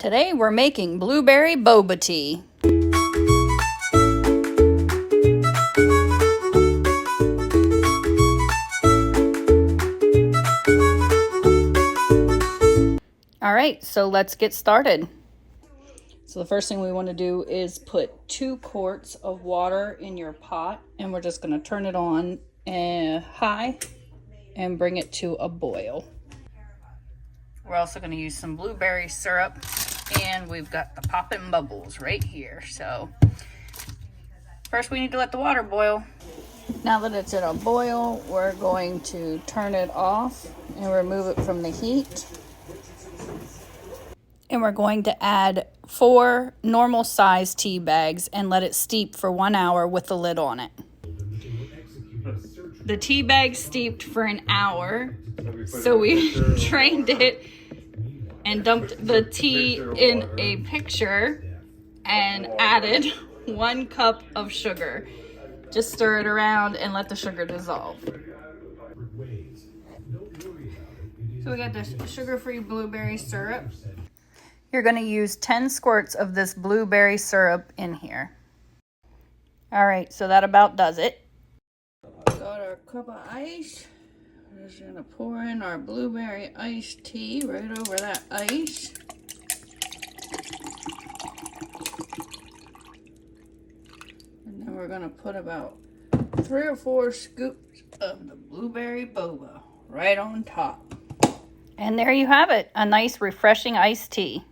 Today we're making blueberry boba tea. All right, so let's get started. So the first thing we want to do is put 2 quarts of water in your pot, and we're just going to turn it on high and bring it to a boil. We're also going to use some blueberry syrup, and we've got the popping bubbles right here. So first we need to let the water boil. Now that it's at a boil, we're going to turn it off and remove it from the heat. And we're going to add 4 normal size tea bags and let it steep for 1 hour with the lid on it. The tea bag steeped for an hour, so we drained it and dumped the tea in a pitcher and added 1 cup of sugar. Just stir it around and let the sugar dissolve. So we got the sugar-free blueberry syrup. You're going to use 10 squirts of this blueberry syrup in here. All right, so that about does it. Got our cup of ice. We're just going to pour in our blueberry iced tea right over that ice. And then we're going to put about 3 or 4 scoops of the blueberry boba right on top. And there you have it, a nice refreshing iced tea.